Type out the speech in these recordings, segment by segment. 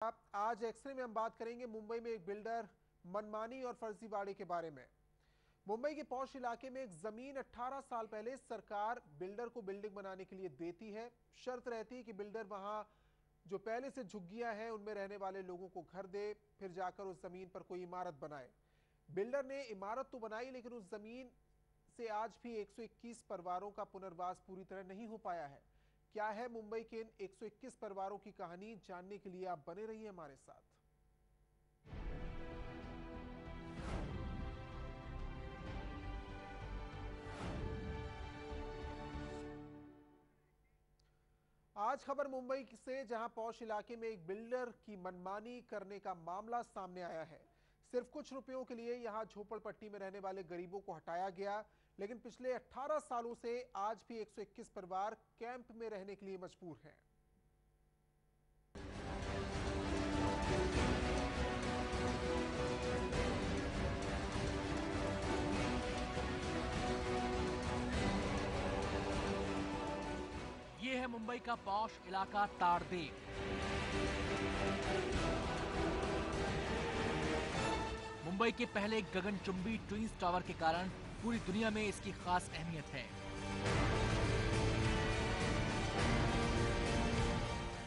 आज एक्सरे में हम बात करेंगे मुंबई में एक बिल्डर मनमानी और फर्जीवाड़े के बारे में। मुंबई के पॉश इलाके में एक जमीन 18 साल पहले सरकार बिल्डर को बिल्डिंग बनाने के लिए देती है। शर्त रहती है कि बिल्डर वहां जो पहले से झुग्गियां हैं उनमें रहने वाले लोगों को घर दे, फिर जाकर उस जमीन पर कोई इमारत बनाए। बिल्डर ने इमारत तो बनाई, लेकिन उस जमीन से आज भी 121 परिवारों का पुनर्वास पूरी तरह नहीं हो पाया है। क्या है मुंबई के इन 121 परिवारों की कहानी, जानने के लिए आप बने रहिए हमारे साथ। आज खबर मुंबई से, जहां पौष इलाके में एक बिल्डर की मनमानी करने का मामला सामने आया है। सिर्फ कुछ रुपयों के लिए यहां झोपड़पट्टी में रहने वाले गरीबों को हटाया गया, लेकिन पिछले 18 सालों से आज भी 121 परिवार कैंप में रहने के लिए मजबूर हैं। ये है मुंबई का पॉश इलाका ताड़देव। मुंबई के पहले गगनचुंबी ट्विंस टावर के कारण पूरी दुनिया में इसकी खास अहमियत है।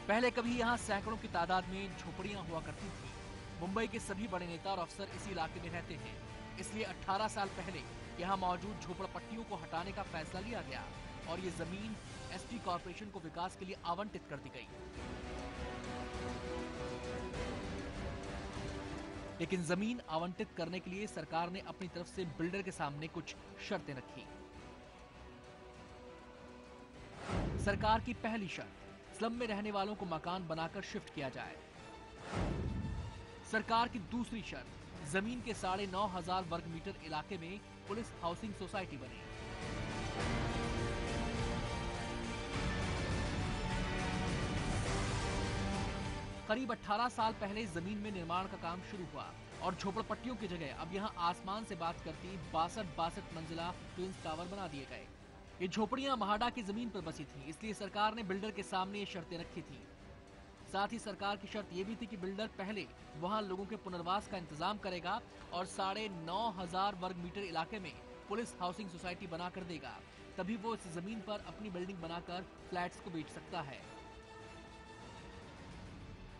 पहले कभी यहाँ सैकड़ों की तादाद में झोपड़ियां हुआ करती थी। मुंबई के सभी बड़े नेता और अफसर इसी इलाके में रहते हैं, इसलिए 18 साल पहले यहाँ मौजूद झोपड़पट्टियों को हटाने का फैसला लिया गया और ये जमीन एसटी कॉर्पोरेशन को विकास के लिए आवंटित कर दी गई। लेकिन जमीन आवंटित करने के लिए सरकार ने अपनी तरफ से बिल्डर के सामने कुछ शर्तें रखी। सरकार की पहली शर्त, स्लम में रहने वालों को मकान बनाकर शिफ्ट किया जाए। सरकार की दूसरी शर्त, जमीन के 9,500 वर्ग मीटर इलाके में पुलिस हाउसिंग सोसाइटी बने। करीब 18 साल पहले जमीन में निर्माण का काम शुरू हुआ और झोपड़पट्टियों की जगह अब यहां आसमान से बात करती 62 मंजिला ट्विंस टावर बना दिए गए। ये झोपड़ियां महाडा की जमीन पर बसी थी, इसलिए सरकार ने बिल्डर के सामने ये शर्तें रखी थी। साथ ही सरकार की शर्त यह भी थी कि बिल्डर पहले वहां लोगों के पुनर्वास का इंतजाम करेगा और 9,500 वर्ग मीटर इलाके में पुलिस हाउसिंग सोसाइटी बनाकर देगा, तभी वो इस जमीन पर अपनी बिल्डिंग बनाकर फ्लैट्स को बेच सकता है।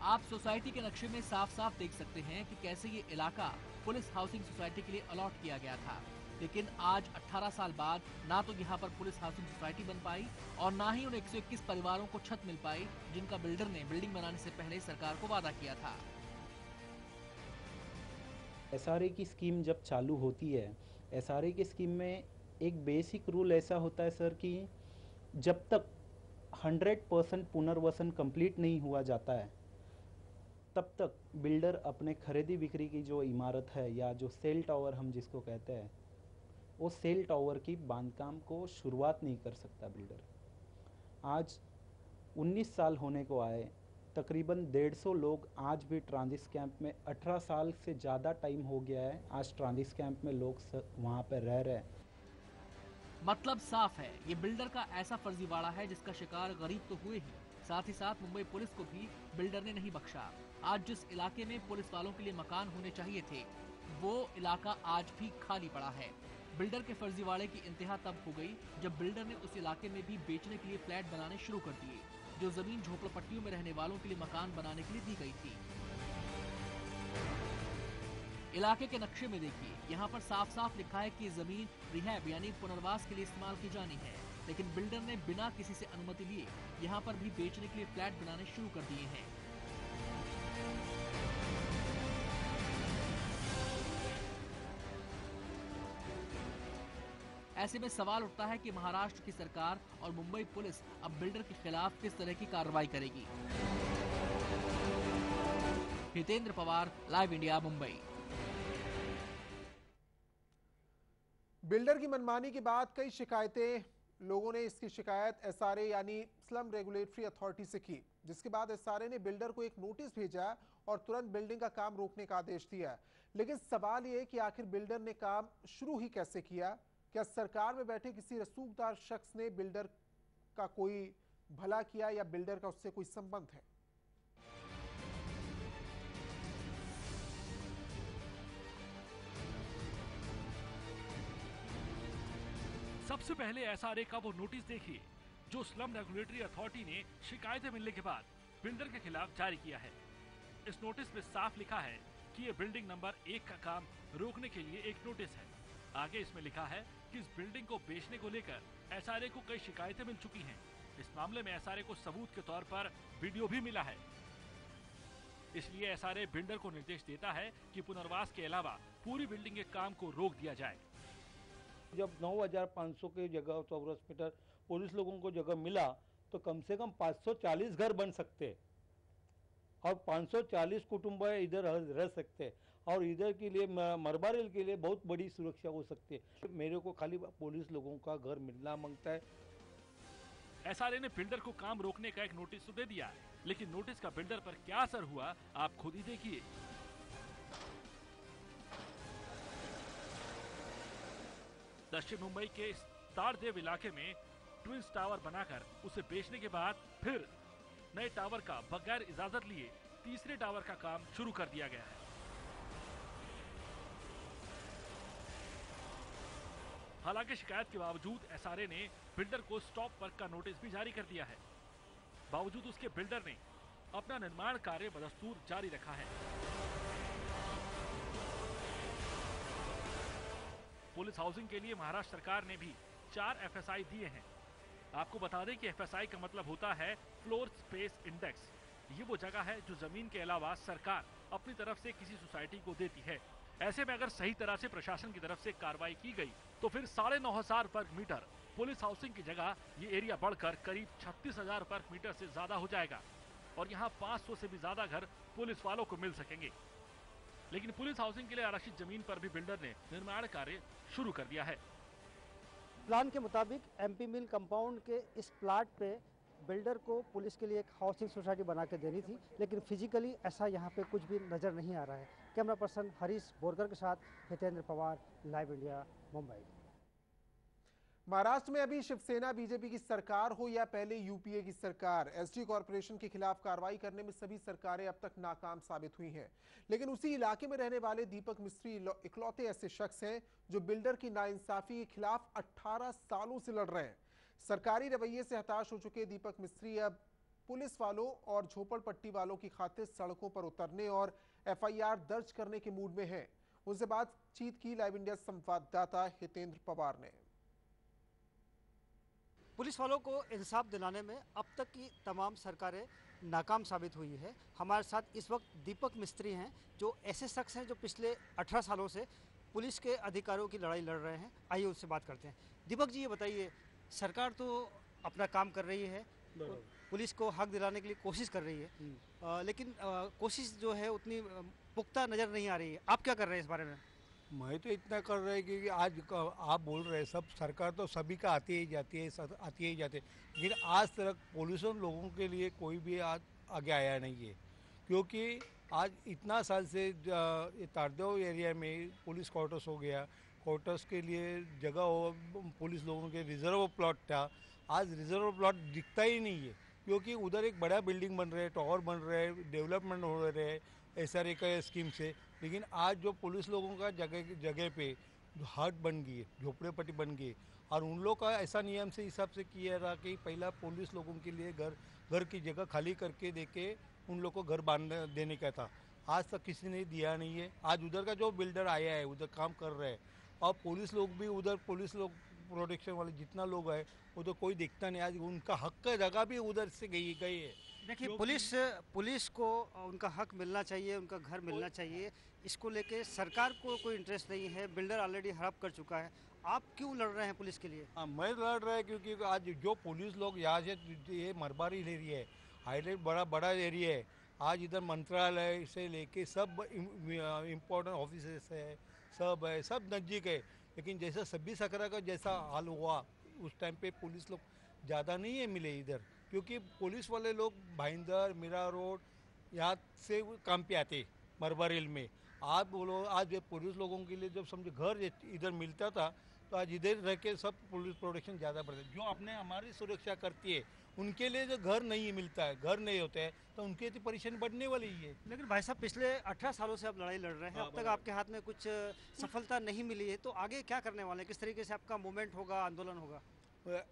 आप सोसाइटी के नक्शे में साफ साफ देख सकते हैं कि कैसे ये इलाका पुलिस हाउसिंग सोसाइटी के लिए अलॉट किया गया था। लेकिन आज 18 साल बाद ना तो यहाँ पर पुलिस हाउसिंग सोसाइटी बन पाई और ना ही उन 121 परिवारों को छत मिल पाई जिनका बिल्डर ने बिल्डिंग बनाने से पहले सरकार को वादा किया था। एसआरए की स्कीम जब चालू होती है, एसआरए की स्कीम में एक बेसिक रूल ऐसा होता है सर कि जब तक 100% पुनर्वसन कंप्लीट नहीं हुआ जाता है तब तक बिल्डर अपने खरीदी बिक्री की जो इमारत है या जो सेल टावर हम जिसको कहते हैं, वो सेल टावर की बांधकाम को शुरुआत नहीं कर सकता बिल्डर। आज 19 साल होने को आए, तकरीबन 150 लोग आज भी ट्रांजिट कैंप में, 18 साल से ज़्यादा टाइम हो गया है आज ट्रांजिट कैंप में लोग वहाँ पर रह रहे हैं। मतलब साफ है, ये बिल्डर का ऐसा फर्जीवाड़ा है जिसका शिकार गरीब तो हुए ही, साथ ही साथ मुंबई पुलिस को भी बिल्डर ने नहीं बख्शा। आज जिस इलाके में पुलिस वालों के लिए मकान होने चाहिए थे, वो इलाका आज भी खाली पड़ा है। बिल्डर के फर्जीवाड़े की इंतहा तब हो गई जब बिल्डर ने उस इलाके में भी बेचने के लिए फ्लैट बनाने शुरू कर दिए, जो जमीन झोपड़पट्टियों में रहने वालों के लिए मकान बनाने के लिए दी गई थी। इलाके के नक्शे में देखिए, यहाँ पर साफ साफ लिखा है कि जमीन रिहैब यानी पुनर्वास के लिए इस्तेमाल की जानी है, लेकिन बिल्डर ने बिना किसी से अनुमति लिए यहाँ पर भी बेचने के लिए फ्लैट बनाने शुरू कर दिए हैं। ऐसे में सवाल उठता है कि महाराष्ट्र की सरकार और मुंबई पुलिस अब बिल्डर के खिलाफ किस तरह की कार्रवाई करेगी। Hitendra Pawar, live India, Mumbai. Builder की मनमानी के बाद कई शिकायतें, लोगों ने इसकी शिकायत एसआरए यानी स्लम रेगुलेटरी अथॉरिटी से की, जिसके बाद एसआरए ने बिल्डर को एक नोटिस भेजा और तुरंत बिल्डिंग का काम रोकने का आदेश दिया। लेकिन सवाल यह कि आखिर बिल्डर ने काम शुरू ही कैसे किया? क्या सरकार में बैठे किसी रसूखदार शख्स ने बिल्डर का कोई भला किया या बिल्डर का उससे कोई संबंध है? सबसे पहले एसआरए का वो नोटिस देखिए जो स्लम रेगुलेटरी अथॉरिटी ने शिकायतें मिलने के बाद बिल्डर के खिलाफ जारी किया है। इस नोटिस में साफ लिखा है कि ये बिल्डिंग नंबर 1 का काम रोकने के लिए एक नोटिस है। आगे इसमें लिखा है कि इस बिल्डिंग को बेचने को लेकर एसआरए को कई शिकायतें मिल चुकी हैं। इस मामले में एसआरए को सबूत के तौर पर वीडियो भी मिला है। इसलिए एसआरए बिल्डर को निर्देश देता है कि पुनर्वास के अलावा पूरी बिल्डिंग के काम को रोक दिया जाए। जब 9,500 के जगह चौरस मीटर पुलिस लोगों को जगह मिला तो कम से कम 540 घर बन सकते और 540 कुटुंब इधर रह सकते और इधर के लिए मरबारेल के लिए बहुत बड़ी सुरक्षा हो सकती है। मेरे को खाली पुलिस लोगों का घर मिलना मांगता है। एसआरए ने बिल्डर को काम रोकने का एक नोटिस तो दे दिया है, लेकिन नोटिस का बिल्डर पर क्या असर हुआ आप खुद ही देखिए। दक्षिण मुंबई के इस तारदेव इलाके में ट्विंस टावर बनाकर उसे बेचने के बाद फिर नए टावर का बगैर इजाजत लिए तीसरे टावर का काम शुरू कर दिया गया है। हालांकि शिकायत के बावजूद एसआरए ने बिल्डर को स्टॉप वर्क का नोटिस भी जारी कर दिया है। बावजूद उसके बिल्डर ने अपना निर्माण कार्य बदस्तूर जारी रखा है। पुलिस हाउसिंग के लिए महाराष्ट्र सरकार ने भी 4 एफएसआई दिए हैं। आपको बता दें कि एफएसआई का मतलब होता है फ्लोर स्पेस इंडेक्स। ये वो जगह है जो जमीन के अलावा सरकार अपनी तरफ से किसी सोसाइटी को देती है। ऐसे में अगर सही तरह से प्रशासन की तरफ से कार्रवाई की गई तो फिर 9,500 वर्ग मीटर पुलिस हाउसिंग की जगह ये एरिया बढ़कर करीब 36,000 वर्ग मीटर से ज्यादा हो जाएगा और यहाँ 500 से भी ज्यादा घर पुलिस वालों को मिल सकेंगे। लेकिन पुलिस हाउसिंग के लिए आरक्षित जमीन पर भी बिल्डर ने निर्माण कार्य शुरू कर दिया है। प्लान के मुताबिक एमपी मिल कंपाउंड के इस प्लाट पे बिल्डर को पुलिस के लिए एक हाउसिंग सोसाइटी बना के देनी थी, लेकिन फिजिकली ऐसा यहाँ पे कुछ भी नज़र नहीं आ रहा है। कैमरा पर्सन हरीश बोरकर के साथ हितेंद्र पवार, लाइव इंडिया, मुंबई। महाराष्ट्र में अभी शिवसेना बीजेपी की सरकार हो या पहले यूपीए की सरकार, एसटी कॉरपोरेशन के खिलाफ कार्रवाई करने में सभी सरकारें अब तक नाकाम साबित हुई हैं। लेकिन उसी इलाके में रहने वाले दीपक मिस्त्री इकलौते ऐसे शख्स हैं जो बिल्डर की नाइंसाफी के खिलाफ 18 सालों से लड़ रहे हैं। सरकारी रवैये से हताश हो चुके दीपक मिस्त्री अब पुलिस वालों और झोपड़पट्टी वालों की खातिर सड़कों पर उतरने और एफआईआर दर्ज करने के मूड में हैं। उनसे बातचीत की लाइव इंडिया संवाददाता हितेंद्र पवार ने। पुलिस वालों को इंसाफ दिलाने में अब तक की तमाम सरकारें नाकाम साबित हुई है। हमारे साथ इस वक्त दीपक मिस्त्री हैं जो ऐसे शख्स हैं जो पिछले 18 सालों से पुलिस के अधिकारियों की लड़ाई लड़ रहे हैं। आइए उससे बात करते हैं। दीपक जी, ये बताइए, सरकार तो अपना काम कर रही है, पुलिस को हक दिलाने के लिए कोशिश कर रही है, लेकिन कोशिश जो है उतनी पुख्ता नज़र नहीं आ रही है। आप क्या कर रहे हैं इस बारे में? मैं तो इतना कर रहा है कि आज आप बोल रहे हैं सब सरकार तो सभी का आती ही जाती है, आती ही जाती है, लेकिन आज तक पुलिस लोगों के लिए कोई भी आज आगे आया नहीं है। क्योंकि आज इतना साल से तारदेव एरिया में पुलिस क्वार्टर्स हो गया, क्वार्टर्स के लिए जगह हो, पुलिस लोगों के रिजर्व प्लॉट था, आज रिजर्व प्लॉट दिखता ही नहीं है। क्योंकि उधर एक बड़ा बिल्डिंग बन रहे, टावर बन रहे, डेवलपमेंट हो रहे एसआरए का स्कीम से, लेकिन आज जो पुलिस लोगों का जगह पे हट बन गई है, झोपड़ेपट्टी बन गई, और उन लोग का ऐसा नियम से हिसाब से किया रहा कि पहला पुलिस लोगों के लिए घर की जगह खाली करके देके उन लोग को घर बांध देने का था। आज तक किसी ने दिया नहीं है। आज उधर का जो बिल्डर आया है उधर काम कर रहे हैं और पुलिस लोग भी उधर, पुलिस लोग प्रोटेक्शन वाले जितना लोग है वो तो कोई देखता नहीं। आज उनका हक का जगह भी उधर से गई है। देखिए, पुलिस को उनका हक मिलना चाहिए, उनका घर मिलना चाहिए। इसको लेके सरकार को कोई इंटरेस्ट नहीं है। बिल्डर ऑलरेडी हड़प कर चुका है। आप क्यों लड़ रहे हैं पुलिस के लिए? हाँ, मैं लड़ रहा है क्योंकि आज जो पुलिस लोग यहाँ से, ये मरबारी एरिया है, हाईलाइट बड़ा एरिया है। आज इधर मंत्रालय से लेके सब इम्पोर्टेंट ऑफिस है, सब नज़दीक है। लेकिन जैसा 26 सकरा का जैसा हाल हुआ उस टाइम पे पुलिस लोग ज़्यादा नहीं है मिले इधर, क्योंकि पुलिस वाले लोग भाईंदर, मीरा रोड यहाँ से काम पे आते मरबारेल में। आप बोलो, आज पुलिस लोगों के लिए जब समझो घर इधर मिलता था तो आज इधर रह के सब पुलिस प्रोटेक्शन ज़्यादा बढ़ता है। जो अपने हमारी सुरक्षा करती है उनके लिए जो घर नहीं मिलता है, घर नहीं होते हैं, तो उनकी तो परेशानी बढ़ने वाली ही है। लेकिन भाई साहब पिछले 18 सालों से आप लड़ाई लड़ रहे हैं, अब तक आपके हाथ में कुछ सफलता नहीं मिली है, तो आगे क्या करने वाले हैं? किस तरीके से आपका मूवमेंट होगा, आंदोलन होगा?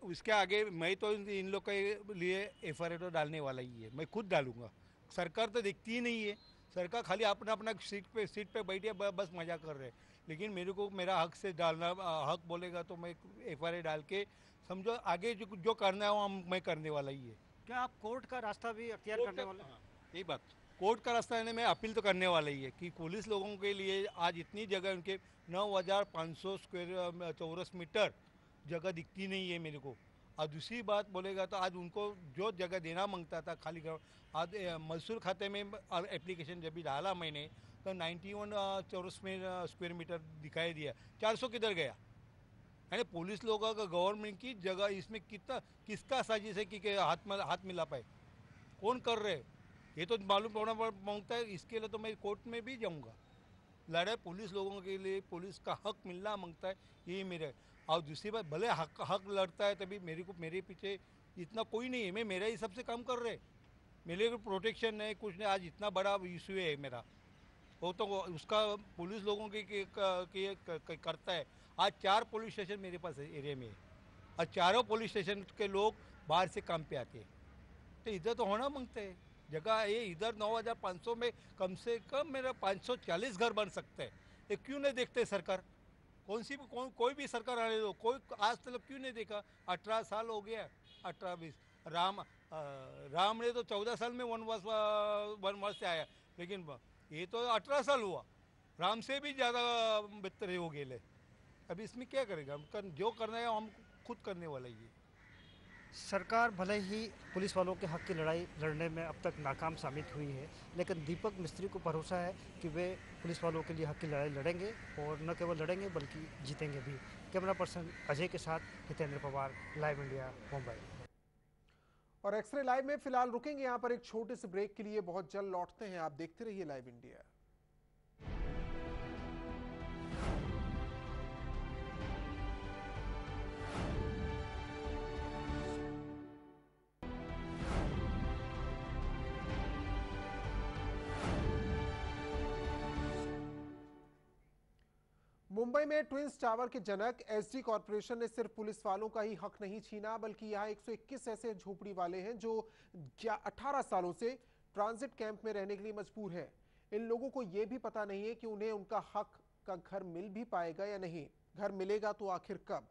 उसके आगे मैं तो इन लोग के लिए FIR तो डालने वाला ही है, मैं खुद डालूंगा। सरकार तो देखती ही नहीं है, सरकार खाली अपना अपना सीट पे बैठे बस मजा कर रहे हैं। लेकिन मेरे को मेरा हक से डालना, हक बोलेगा तो मैं FIR डाल के समझो आगे जो करना है वो मैं करने वाला ही है। क्या आप कोर्ट का रास्ता भी अख्तियार करने वाले हैं? यही बात, कोर्ट का रास्ता है, मैं अपील तो करने वाला ही है कि पुलिस लोगों के लिए आज इतनी जगह, उनके 9,500 स्क्वायर चौरस मीटर जगह दिखती नहीं है मेरे को। और दूसरी बात बोलेगा तो आज उनको जो जगह देना मांगता था खाली ग्राउंड, आज मजदूर खाते में एप्लीकेशन जब भी डाला मैंने तो 91 चौरस में स्क्वायर मीटर दिखाई दिया, 400 किधर गया? यानी पुलिस लोगों का गवर्नमेंट की जगह इसमें किसका साजिश है कि हाथ मिला पाए? कौन कर रहे? ये तो मालूम होना मांगता है। इसके लिए तो मैं कोर्ट में भी जाऊंगा। लड़ाई पुलिस लोगों के लिए, पुलिस का हक मिलना मांगता है, यही मेरे। और दूसरी बात, भले हक लड़ता है तभी मेरे पीछे इतना कोई नहीं है, मैं मेरा ही सबसे काम कर रहे, मेरे को प्रोटेक्शन नहीं, कुछ नहीं। आज इतना बड़ा इशू है मेरा, वो तो उसका पुलिस लोगों की करता है। आज 4 पुलिस स्टेशन मेरे पास एरिया में है और चारों पुलिस स्टेशन के लोग बाहर से काम पे आते हैं, तो इधर तो होना मांगते हैं जगह है। इधर 9,500 में कम से कम मेरा 540 घर बन सकता है। ये क्यों नहीं देखते सरकार? कोई भी सरकार आने दो, कोई आज तक क्यों नहीं देखा? 18 साल हो गया, 18-20। राम ने तो 14 साल में वनवास से आया, लेकिन ये तो 18 साल हुआ, राम से भी ज़्यादा बेहतर हो गए। अभी इसमें क्या करेगा? हम जो करना है हम खुद करने वाला ही है। सरकार भले ही पुलिस वालों के हक की लड़ाई लड़ने में अब तक नाकाम साबित हुई है, लेकिन दीपक मिस्त्री को भरोसा है कि वे पुलिस वालों के लिए हक की लड़ाई लड़ेंगे और न केवल लड़ेंगे बल्कि जीतेंगे भी। कैमरा पर्सन अजय के साथ हितेंद्र पवार, लाइव इंडिया, मुंबई। और एक्सरे लाइव में फिलहाल रुकेंगे यहाँ पर एक छोटे से ब्रेक के लिए, बहुत जल्द लौटते हैं। आप देखते रहिए लाइव इंडिया। मुंबई में ट्विंस टावर के जनक SD कॉर्पोरेशन ने सिर्फ पुलिस वालों का ही हक नहीं छीना, बल्कि यहाँ 121 ऐसे झोपड़ी वाले हैं जो 18 सालों से ट्रांजिट कैंप में रहने के लिए मजबूर हैं। इन लोगों को यह भी पता नहीं है कि उन्हें उनका हक का घर मिल भी पाएगा या नहीं। घर मिलेगा तो आखिर कब?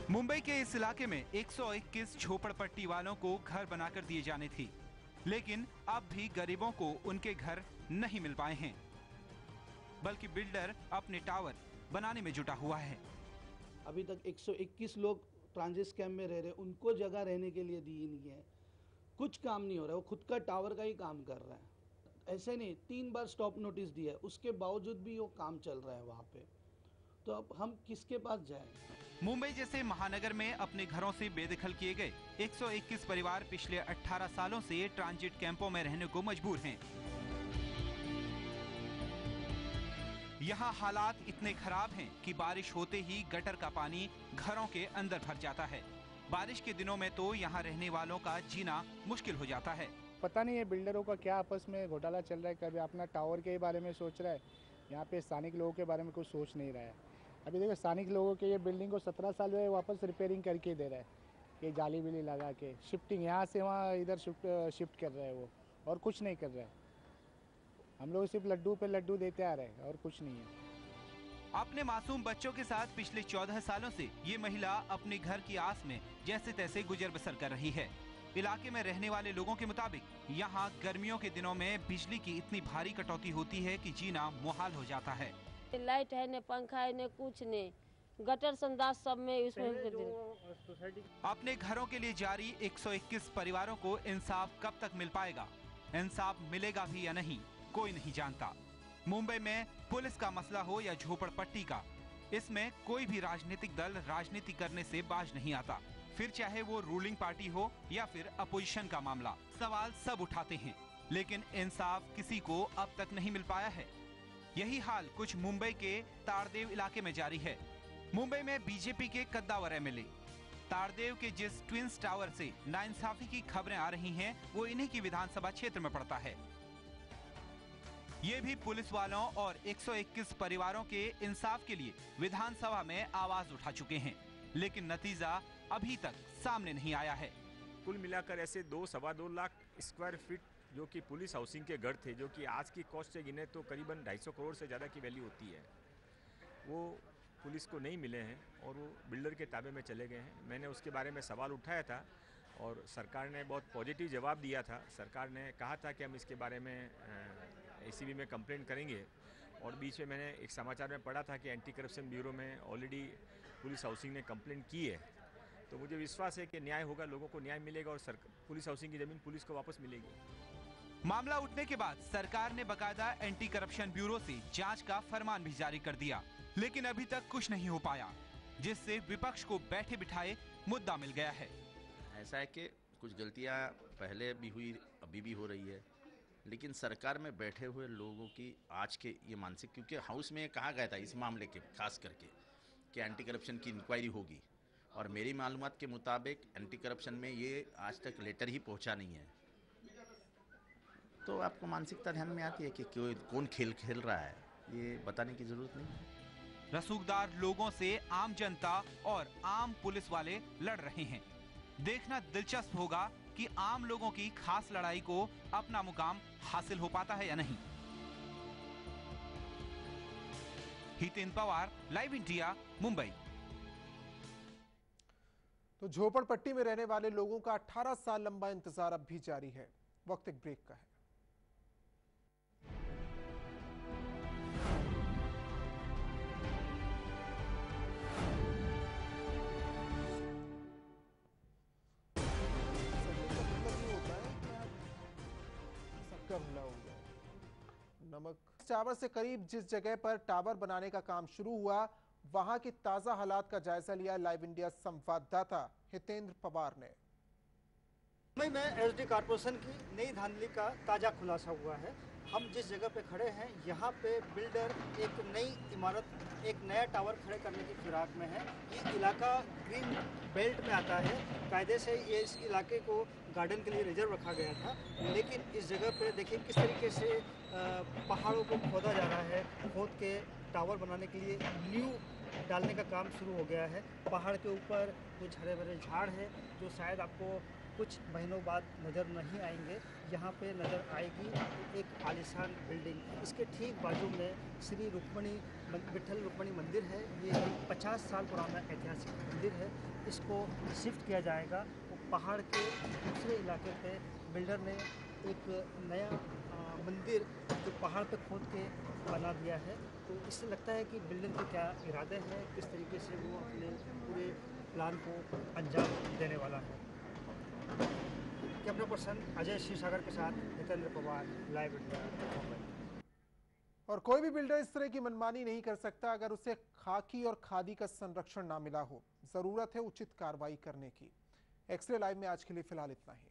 मुंबई के इस इलाके में 121 झोपड़पट्टी वालों को घर बनाकर दिए जाने थे, लेकिन अब भी गरीबों को उनके घर नहीं मिल पाए हैं, बल्कि बिल्डर अपने टावर बनाने में जुटा हुआ है। अभी तक 121 लोग ट्रांजिट कैंप में रह रहे, उनको जगह रहने के लिए दी नहीं है। कुछ काम नहीं हो रहा है, वो खुद का टावर का ही काम कर रहा है। ऐसे नहीं, 3 बार स्टॉप नोटिस दिया है, उसके बावजूद भी वो काम चल रहा है वहाँ पे। तो अब हम किसके पास जाएं? मुंबई जैसे महानगर में अपने घरों से बेदखल किए गए 121 परिवार पिछले 18 सालों से ट्रांजिट कैंपों में रहने को मजबूर हैं। यहाँ हालात इतने खराब हैं कि बारिश होते ही गटर का पानी घरों के अंदर भर जाता है। बारिश के दिनों में तो यहाँ रहने वालों का जीना मुश्किल हो जाता है। पता नहीं है बिल्डरों का क्या आपस में घोटाला चल रहा है, कभी अपना टावर के बारे में सोच रहा है, यहाँ पे स्थानिक लोगों के बारे में कुछ सोच नहीं रहा है। अभी देखो स्थानिक लोगों के ये बिल्डिंग को 17 साल में वापस रिपेयरिंग करके दे रहा है, ये जाली बिली लगा के शिफ्टिंग यहाँ से वहाँ इधर शिफ्ट कर रहा है वो, और कुछ नहीं कर रहा है। हम लोग सिर्फ लड्डू पे लड्डू देते आ रहे हैं और कुछ नहीं है। अपने मासूम बच्चों के साथ पिछले 14 सालों से ये महिला अपने घर की आस में जैसे तैसे गुजर बसर कर रही है। इलाके में रहने वाले लोगों के मुताबिक यहाँ गर्मियों के दिनों में बिजली की इतनी भारी कटौती होती है कि जीना मुहाल हो जाता है। लाइट है न पंखा है न कुछ नहीं, गटर संदास सब में इसमें। अपने घरों के लिए जारी 121 परिवारों को इंसाफ कब तक मिल पाएगा? इंसाफ मिलेगा भी या नहीं, कोई नहीं जानता। मुंबई में पुलिस का मसला हो या झोपड़पट्टी का, इसमें कोई भी राजनीतिक दल राजनीति करने से बाज नहीं आता। फिर चाहे वो रूलिंग पार्टी हो या फिर अपोजिशन का मामला, सवाल सब उठाते हैं, लेकिन इंसाफ किसी को अब तक नहीं मिल पाया है। यही हाल कुछ मुंबई के तारदेव इलाके में जारी है। मुंबई में बीजेपी के कद्दावर एमएलए तारदेव के जिस ट्विंस टावर से नाइंसाफी की खबरें आ रही हैं, वो इन्हीं की विधानसभा क्षेत्र में पड़ता है। ये भी पुलिस वालों और 121 परिवारों के इंसाफ के लिए विधानसभा में आवाज उठा चुके हैं, लेकिन नतीजा अभी तक सामने नहीं आया है। कुल मिलाकर ऐसे 2-2.25 लाख स्क्वायर फीट जो कि पुलिस हाउसिंग के घर थे, जो कि आज की कॉस्ट से गिने तो करीबन 250 करोड़ से ज़्यादा की वैल्यू होती है, वो पुलिस को नहीं मिले हैं और वो बिल्डर के ताबे में चले गए हैं। मैंने उसके बारे में सवाल उठाया था और सरकार ने बहुत पॉजिटिव जवाब दिया था। सरकार ने कहा था कि हम इसके बारे में एसीबी में कंप्लेंट करेंगे, और बीच में मैंने एक समाचार में पढ़ा था कि एंटी करप्शन ब्यूरो में ऑलरेडी पुलिस हाउसिंग ने कंप्लेंट की है। तो मुझे विश्वास है कि न्याय होगा, लोगों को न्याय मिलेगा और पुलिस हाउसिंग की ज़मीन पुलिस को वापस मिलेगी। मामला उठने के बाद सरकार ने बकायदा एंटी करप्शन ब्यूरो से जांच का फरमान भी जारी कर दिया, लेकिन अभी तक कुछ नहीं हो पाया, जिससे विपक्ष को बैठे बिठाए मुद्दा मिल गया है। ऐसा है कि कुछ गलतियां पहले भी हुई, अभी भी हो रही है, लेकिन सरकार में बैठे हुए लोगों की आज के ये मानसिक, क्योंकि हाउस में कहा गया था इस मामले के खास करके कि एंटी करप्शन की इंक्वायरी होगी, और मेरी मालूमात के मुताबिक एंटी करप्शन में ये आज तक लेटर ही पहुंचा नहीं है। तो आपको मानसिकता ध्यान में आती है कि कौन खेल खेल रहा है, ये बताने की जरूरत नहीं है। रसूखदार लोगों से आम जनता और आम पुलिस वाले लड़ रहे हैं। देखना दिलचस्प होगा कि आम लोगों की खास लड़ाई को अपना मुकाम हासिल हो पाता है या नहीं। Hiten Pawar, live India, Mumbai. तो झोपड़पट्टी में रहने वाले लोगों का 18 साल लंबा इंतजार अब भी जारी है। वक्त एक ब्रेक का है। हमला हो गया। नमक टावर से करीब जिस जगह पर टावर बनाने का काम शुरू हुआ, वहां के ताजा हालात का जायजा लिया लाइव इंडिया संवाददाता हितेंद्र पवार ने। मुंबई में एसडी कॉर्पोरेशन की नई धांधली का ताजा खुलासा हुआ है। हम जिस जगह पे खड़े हैं, यहाँ पे बिल्डर एक नई इमारत, एक नया टावर खड़े करने की फिराक में है। ये इलाका ग्रीन बेल्ट में आता है। कायदे से ये इस इलाके को गार्डन के लिए रिजर्व रखा गया था, लेकिन इस जगह पे देखिए किस तरीके से पहाड़ों को खोदा जा रहा है। खोद के टावर बनाने के लिए नींव डालने का काम शुरू हो गया है। पहाड़ के ऊपर कुछ हरे भरे झाड़ है जो शायद आपको कुछ महीनों बाद नज़र नहीं आएंगे। यहाँ पे नज़र आएगी एक आलीशान बिल्डिंग। इसके ठीक बाजू में श्री विठल रुक्मणी मंदिर है। ये 50 साल पुराना ऐतिहासिक मंदिर है। इसको शिफ्ट किया जाएगा। वो पहाड़ के दूसरे इलाके पे बिल्डर ने एक नया मंदिर जो पहाड़ पे खोद के बना दिया है। तो इससे लगता है कि बिल्डर के क्या इरादे हैं, किस तरीके से वो अपने पूरे प्लान को अंजाम देने वाला है। कैमरा पर्सन अजय शिवसागर के साथ हितेंद्र पवार, लाइव इंडिया। और कोई भी बिल्डर इस तरह की मनमानी नहीं कर सकता अगर उसे खाकी और खादी का संरक्षण ना मिला हो। जरूरत है उचित कार्रवाई करने की। एक्सरे लाइव में आज के लिए फिलहाल इतना ही।